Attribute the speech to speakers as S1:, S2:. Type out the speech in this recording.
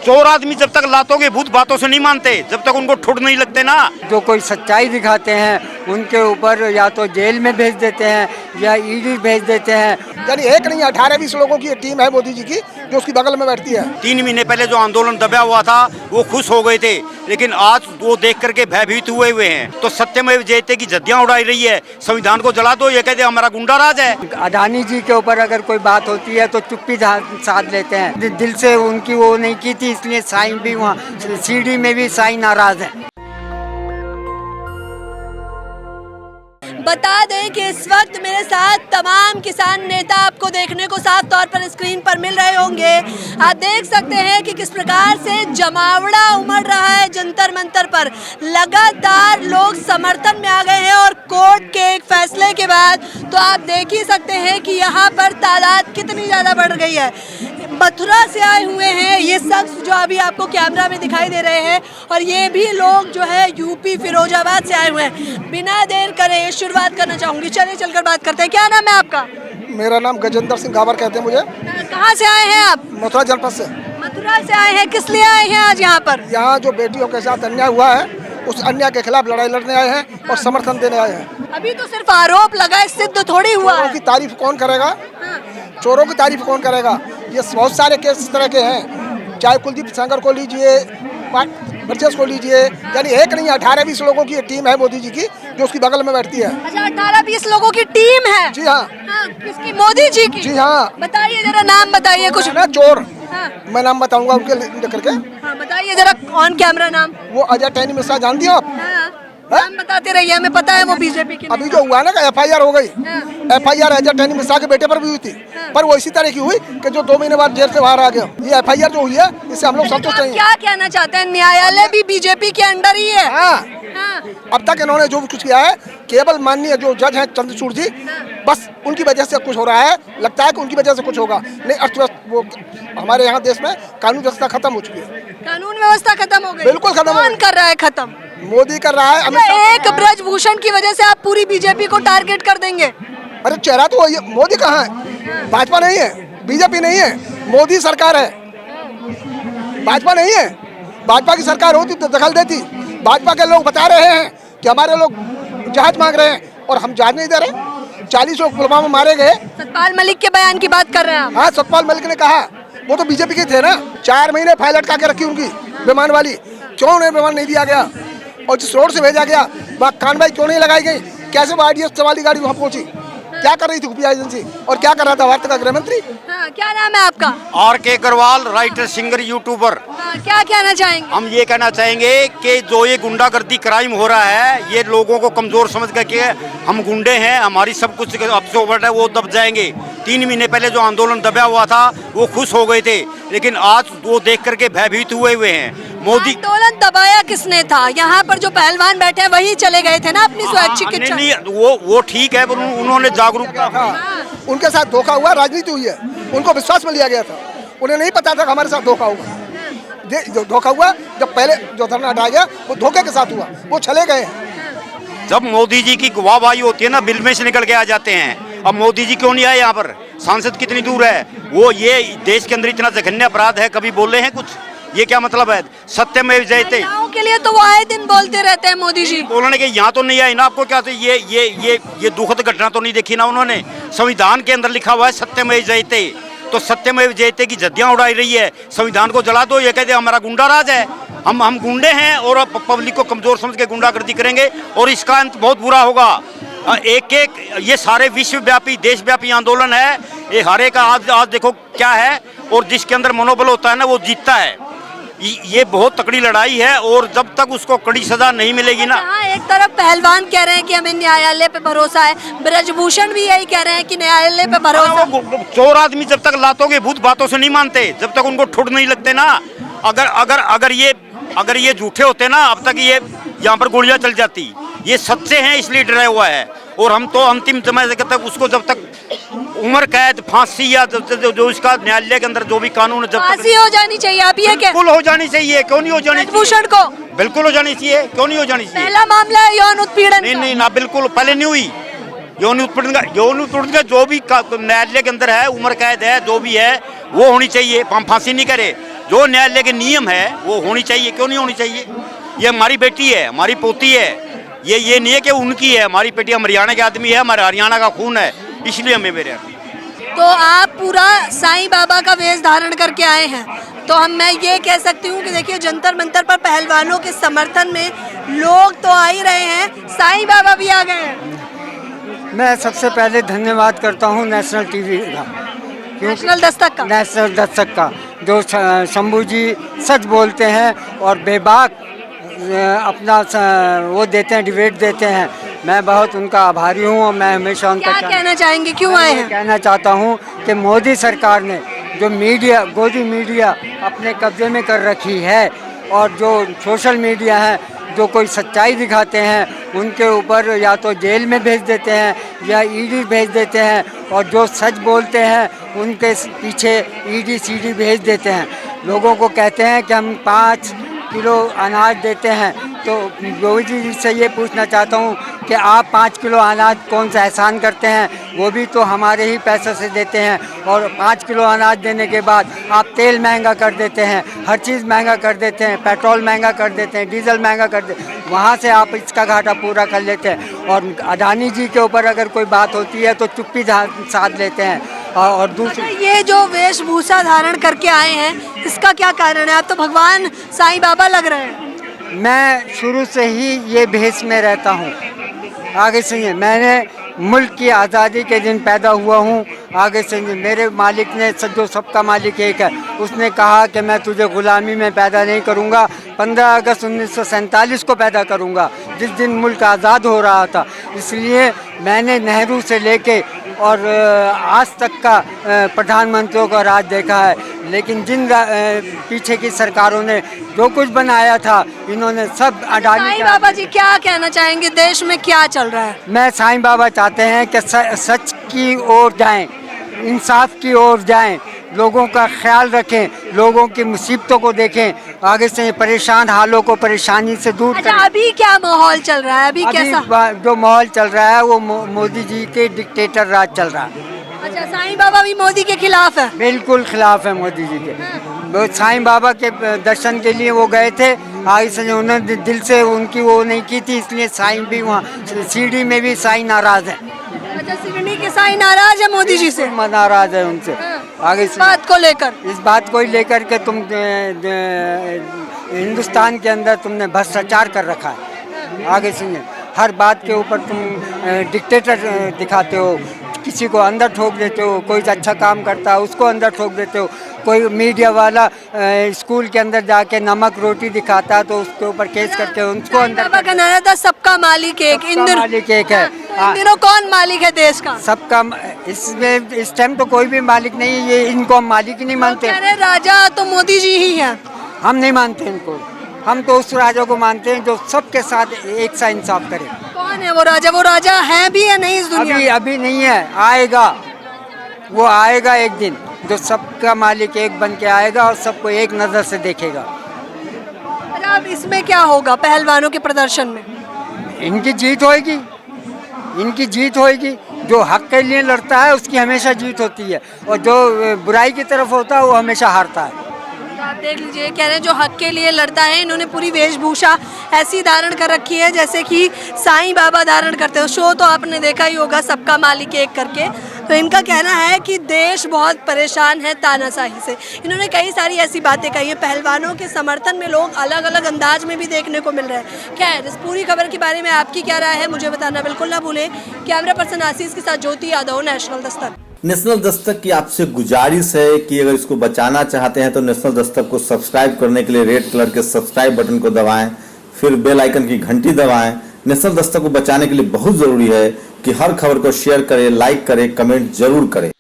S1: चोर आदमी जब तक लातों के भूत बातों से नहीं मानते, जब तक उनको ठुड नहीं लगते ना।
S2: जो कोई सच्चाई दिखाते हैं उनके ऊपर या तो जेल में भेज देते हैं या ईडी भेज देते हैं।
S3: यानी एक नहीं 18-20 लोगों की टीम है मोदी जी की जो उसकी बगल में बैठती है।
S1: 3 महीने पहले जो आंदोलन दबा हुआ था वो खुश हो गए थे, लेकिन आज वो देख करके भयभीत हुए हैं। तो सत्यमेव जयते की झड्डियां उड़ाई रही है, संविधान को जला दो, ये कहते हमारा गुंडा राज है।
S2: अडानी जी के ऊपर अगर कोई बात होती है तो चुप्पी साध लेते हैं। दिल से उनकी वो नहीं की थी, इसलिए साईं भी वहाँ सीडी में भी साईं नाराज है।
S4: बता दें कि इस वक्त मेरे साथ तमाम किसान नेता आपको देखने को साफ तौर पर स्क्रीन पर मिल रहे होंगे। आप देख सकते हैं कि किस प्रकार से जमावड़ा उमड़ रहा है जंतर मंतर पर। लगातार लोग समर्थन में आ गए हैं और कोर्ट के एक फैसले के बाद तो आप देख ही सकते हैं कि यहाँ पर तादाद कितनी ज़्यादा बढ़ गई है। मथुरा से आए हुए हैं ये शख्स जो अभी आपको कैमरा में दिखाई दे रहे हैं, और ये भी लोग जो है यूपी फिरोजाबाद से आए हुए हैं। बिना देर करे शुरुआत करना चाहूँगी, चलिए चलकर बात करते हैं। क्या नाम है आपका?
S3: मेरा नाम गजेंद्र सिंह गावर कहते हैं मुझे।
S4: कहाँ से आए हैं आप?
S3: मथुरा जनपद से।
S4: मथुरा से आए हैं, किस लिए आए हैं आज यहाँ पर?
S3: यहाँ जो बेटियों के साथ अन्याय हुआ है उस अन्याय के खिलाफ लड़ाई लड़ने आए हैं और समर्थन देने आए हैं।
S4: अभी तो सिर्फ आरोप लगा है, सिद्ध थोड़ी हुआ
S3: चोरों
S4: है।
S3: की तारीफ कौन करेगा? चोरों की तारीफ कौन करेगा? ये बहुत सारे केस इस तरह के हैं, चाहे कुलदीप सेंगर को लीजिए, ब्रजेश को लीजिए। यानी एक नहीं 18-20 लोगों की टीम है मोदी जी की जो उसकी बगल में बैठती है।
S4: अच्छा, 18-20 लोगों की टीम है?
S3: जी हाँ।
S4: किसकी? मोदी जी की?
S3: जी हाँ।
S4: बताइए जरा, नाम बताइए कुछ।
S3: ना चोर,
S4: हाँ।
S3: मैं नाम बताऊंगा उनके लेकर के।
S4: हाँ, बताइए जरा ऑन कैमरा नाम।
S3: वो अजय टैनी मिश्रा जानती हो आप?
S4: नाम बताते रहिए, हमें पता है वो बीजेपी की।
S3: अभी जो हुआ ना FIR हो गई, FIR अजय टैनी मिश्रा के बेटे पर भी हुई थी, पर वो इसी तरह की हुई कि जो 2 महीने बाद जेल से बाहर आ गया। ये FIR जो हुई है इससे हम लोग संतुष्ट नहीं।
S4: क्या कहना चाहते हैं? न्यायालय भी बीजेपी के अंडर ही है।
S3: हाँ। अब तक इन्होंने जो कुछ किया है केवल माननीय जो जज हैं चंद्रचूड़ जी, बस उनकी वजह से कुछ हो रहा है। लगता है कि उनकी वजह से कुछ होगा, नहीं अर्थव्यवस्था वो हमारे यहाँ देश में कानून व्यवस्था खत्म हो चुकी है।
S4: कानून व्यवस्था खत्म हो गई?
S3: बिल्कुल खत्म।
S4: कौन कर रहा है खत्म?
S3: मोदी कर रहा है।
S4: एक ब्रजभूषण की वजह से आप पूरी बीजेपी को टारगेट कर देंगे?
S3: अरे चेहरा तो वही है। मोदी कहाँ है? भाजपा नहीं है, बीजेपी नहीं है, मोदी सरकार है। भाजपा नहीं है। भाजपा की सरकार होती तो दखल देती। भाजपा के लोग बता रहे हैं कि हमारे लोग जहाज मांग रहे हैं और हम जहाज नहीं दे रहे। 40 लोग पुलवामा में मारे गए।
S4: सतपाल मलिक के बयान की बात कर रहे हैं आप?
S3: हाँ, सतपाल मलिक ने कहा, वो तो बीजेपी के थे ना। 4 महीने फाइल अटका के रखी उनकी विमान वाली, क्यों उन्हें विमान नहीं दिया गया? और जिस रोड से भेजा गया वहाँ कार्रवाई क्यों नहीं लगाई गई? कैसे वो IDS वाली गाड़ी वहाँ पहुंची? क्या कर रही थी खुफिया एजेंसी और क्या कर रहा था भारत का गृह मंत्री?
S4: हाँ, क्या नाम है आपका?
S1: RK Agarwal, writer, singer, YouTuber.
S4: हाँ, क्या कहना चाहेंगे?
S1: हम ये कहना चाहेंगे कि जो ये गुंडागर्दी क्राइम हो रहा है, ये लोगों को कमजोर समझ करके हम गुंडे हैं, हमारी सब कुछ अब से ओवर है वो दब जाएंगे। 3 महीने पहले जो आंदोलन दबा हुआ था वो खुश हो गए थे, लेकिन आज वो देख करके भयभीत हुए हैं। मोदी
S4: आंदोलन दबाया किसने था? यहाँ पर जो पहलवान बैठे हैं वही चले गए थे ना अपनी स्वैच्छिक इच्छा?
S1: नहीं, वो ठीक है, उन्होंने जागरूकता
S3: था। उनके साथ धोखा हुआ, राजनीति हुई है, उनको विश्वास में लिया गया था। उन्हें नहीं पता था कि हमारे साथ धोखा होगा। जो धोखा हुआ, जब पहले जो धरना हटाया गया वो धोखे के साथ हुआ, वो चले गए।
S1: जब मोदी जी की वाहवाही होती है ना, बिल में से निकल के आ जाते हैं। अब मोदी जी क्यों नहीं आए यहाँ पर? सांसद कितनी दूर है? वो ये देश के अंदर इतना जघन्य अपराध है, कभी बोले हैं कुछ? ये क्या मतलब है? सत्यमेव जयते
S4: के लिए तो वो आए दिन बोलते रहते हैं मोदी जी।
S1: बोलने के यहाँ तो नहीं आए ना। आपको क्या ये दुखद घटना तो नहीं देखी ना उन्होंने? संविधान के अंदर लिखा हुआ है सत्यमेव जयते, तो सत्यमेव जयते की झड्डियां उड़ाई रही है। संविधान को जला दो, ये कहते हमारा गुंडा राज है। हम गुंडे हैं और पब्लिक को कमजोर समझ के गुंडागर्दी करेंगे और इसका अंत बहुत बुरा होगा। एक ये सारे विश्वव्यापी देशव्यापी आंदोलन है। ये हर एक आज देखो क्या है, और जिसके अंदर मनोबल होता है ना वो जीतता है। ये बहुत तकड़ी लड़ाई है और जब तक उसको कड़ी सजा नहीं मिलेगी ना।
S4: एक तरफ पहलवान कह रहे हैं कि हमें न्यायालय पे भरोसा है, ब्रजभूषण भी यही कह रहे हैं कि न्यायालय पे भरोसा।
S1: चोर आदमी जब तक लातों के भूत बातों से नहीं मानते, जब तक उनको ठुड नहीं लगते ना। अगर ये झूठे होते ना, अब तक ये यहाँ पर गोलियां चल जाती। ये सच्चे हैं इसलिए डरा हुआ है। और हम तो अंतिम समय तक उसको जब तक उम्र कैद, फांसी या जो इसका न्यायालय के अंदर जो भी कानून जब
S4: फांसी हो जानी चाहिए। आप ये
S1: बिल्कुल हो जानी चाहिए, क्यों नहीं हो जानी चाहिए?
S4: भूषण को बिल्कुल
S1: हो जानी चाहिए, क्यों नहीं हो जानी चाहिए?
S4: पहला मामला है यौन उत्पीड़न।
S1: नहीं ना, बिल्कुल पहले नहीं हुई। यौन उत्पीड़न का जो भी न्यायालय के अंदर है, उम्र कैद है, जो भी है वो होनी चाहिए। हम फांसी नहीं करे, जो न्यायालय के नियम है वो होनी चाहिए। क्यों नहीं होनी चाहिए? ये हमारी बेटी है, हमारी पोती है, ये नहीं है कि उनकी है। हमारी बेटी, हम हरियाणा के आदमी है, हमारा हरियाणा का खून है, इसलिए हमें मेरे।
S4: तो आप पूरा साईं बाबा का वेश धारण करके आए हैं, तो मैं ये कह सकती हूँ कि देखिए जंतर मंतर पर पहलवानों के समर्थन में लोग तो आ ही रहे हैं, साईं बाबा भी आ गए हैं।
S2: मैं सबसे पहले धन्यवाद करता हूँ नेशनल टीवी का,
S4: नेशनल दस्तक का,
S2: नेशनल दस्तक का, जो शंभू जी सच बोलते हैं और बेबाक अपना वो देते हैं, डिबेट देते हैं। मैं बहुत उनका आभारी हूँ और मैं हमेशा उनका
S4: क्या कहना चाहेंगे, क्यों आए हैं?
S2: कहना चाहता हूँ कि मोदी सरकार ने जो गोदी मीडिया अपने कब्जे में कर रखी है और जो सोशल मीडिया है, जो कोई सच्चाई दिखाते हैं उनके ऊपर या तो जेल में भेज देते हैं या ईडी भेज देते हैं, और जो सच बोलते हैं उनके पीछे ईडी सीडी भेज देते हैं। लोगों को कहते हैं कि हम 5 किलो अनाज देते हैं, तो मोदी जी से ये पूछना चाहता हूँ कि आप 5 किलो अनाज कौन सा एहसान करते हैं? वो भी तो हमारे ही पैसों से देते हैं, और 5 किलो अनाज देने के बाद आप तेल महंगा कर देते हैं, हर चीज़ महंगा कर देते हैं, पेट्रोल महंगा कर देते हैं, डीजल महंगा कर देते हैं, वहाँ से आप इसका घाटा पूरा कर लेते हैं। और अडानी जी के ऊपर अगर कोई बात होती है तो चुप्पी साध लेते हैं। और दूसरी,
S4: ये जो वेशभूषा धारण करके आए हैं, इसका क्या कारण है? आप तो भगवान साईं बाबा लग रहे हैं।
S2: मैं शुरू से ही ये भेष में रहता हूँ। आगे सुनिए, मैंने मुल्क की आज़ादी के दिन पैदा हुआ हूँ। आगे सुनिए, मेरे मालिक ने, जो सबका मालिक एक है, उसने कहा कि मैं तुझे ग़ुलामी में पैदा नहीं करूँगा, 15 अगस्त 1947 को पैदा करूँगा, जिस दिन मुल्क आज़ाद हो रहा था। इसलिए मैंने नेहरू से लेके और आज तक का प्रधानमंत्रियों का राज देखा है, लेकिन जिन पीछे की सरकारों ने जो कुछ बनाया था, इन्होंने सब अडानी।
S4: साईं बाबा जी क्या कहना चाहेंगे, देश में क्या चल रहा है?
S2: मैं साईं बाबा चाहते हैं कि सच की ओर जाएं, इंसाफ की ओर जाएं, लोगों का ख्याल रखें, लोगों की मुसीबतों को देखें, आगे से परेशान हालों को परेशानी से दूर
S4: अच्छा,
S2: करें।
S4: अभी क्या माहौल चल रहा है? अभी कैसा
S2: जो माहौल चल रहा है वो मोदी जी के डिक्टेटर राज चल रहा है।
S4: अच्छा, साईं बाबा भी मोदी के खिलाफ है?
S2: बिल्कुल खिलाफ है मोदी जी के। वो साईं बाबा के दर्शन के लिए वो गए थे, आगे से उन्होंने दिल से उनकी वो नहीं की थी, इसलिए साईं भी वहाँ सीढ़ी में भी साईं नाराज है।
S4: अच्छा, शिरडी के साईं नाराज है मोदी जी से?
S2: नाराज है उनसे। आगे
S4: इस बात को लेकर,
S2: इस बात को लेकर के तुम हिंदुस्तान के अंदर तुमने भ्रष्टाचार कर रखा है। आगे सुनिए, हर बात के ऊपर तुम डिक्टेटर दिखाते हो, किसी को अंदर ठोक देते हो, कोई अच्छा काम करता है उसको अंदर ठोक देते हो, कोई मीडिया वाला स्कूल के अंदर जाके नमक रोटी दिखाता है तो उसके ऊपर केस करके उसको अंदर।
S4: बाबा का नारा था सबका मालिक एक,
S2: मालिक एक है।
S4: इन दिनों कौन मालिक है देश का?
S2: सबका, इसमें इस टाइम तो कोई भी मालिक नहीं है, ये इनको हम मालिक ही नहीं मानते।
S4: अरे राजा तो मोदी जी ही है।
S2: हम नहीं मानते इनको, हम तो उस राजा को मानते हैं जो सबके साथ एक सा इंसाफ करे।
S4: कौन है वो राजा? वो राजा है भी या नहीं इस दुनिया में?
S2: अभी नहीं है, आएगा, वो आएगा एक दिन, जो सबका मालिक एक बन के आएगा और सबको एक नज़र से देखेगा।
S4: अब इसमें क्या होगा पहलवानों के प्रदर्शन में?
S2: इनकी जीत होएगी, इनकी जीत होएगी। जो हक के लिए लड़ता है उसकी हमेशा जीत होती है, और जो बुराई की तरफ होता है वो हमेशा हारता है।
S4: आप देख लीजिए, कह रहे हैं जो हक के लिए लड़ता है, इन्होंने पूरी वेशभूषा ऐसी धारण कर रखी है जैसे कि साईं बाबा धारण करते हो। शो तो आपने देखा ही होगा, सबका मालिक एक करके। तो इनका कहना है कि देश बहुत परेशान है तानाशाही से। इन्होंने कई सारी ऐसी बातें कही है। पहलवानों के समर्थन में लोग अलग अलग अंदाज में भी देखने को मिल रहे हैं। खैर, इस पूरी खबर के बारे में आपकी क्या राय है मुझे बताना बिल्कुल ना भूलें। कैमरा पर्सन आशीष के साथ ज्योति यादव, नेशनल दस्तक।
S5: नेशनल दस्तक की आपसे गुजारिश है कि अगर इसको बचाना चाहते हैं तो नेशनल दस्तक को सब्सक्राइब करने के लिए रेड कलर के सब्सक्राइब बटन को दबाएं, फिर बेल आइकन की घंटी दबाएं। नेशनल दस्तक को बचाने के लिए बहुत जरूरी है कि हर खबर को शेयर करें, लाइक करें, कमेंट जरूर करें।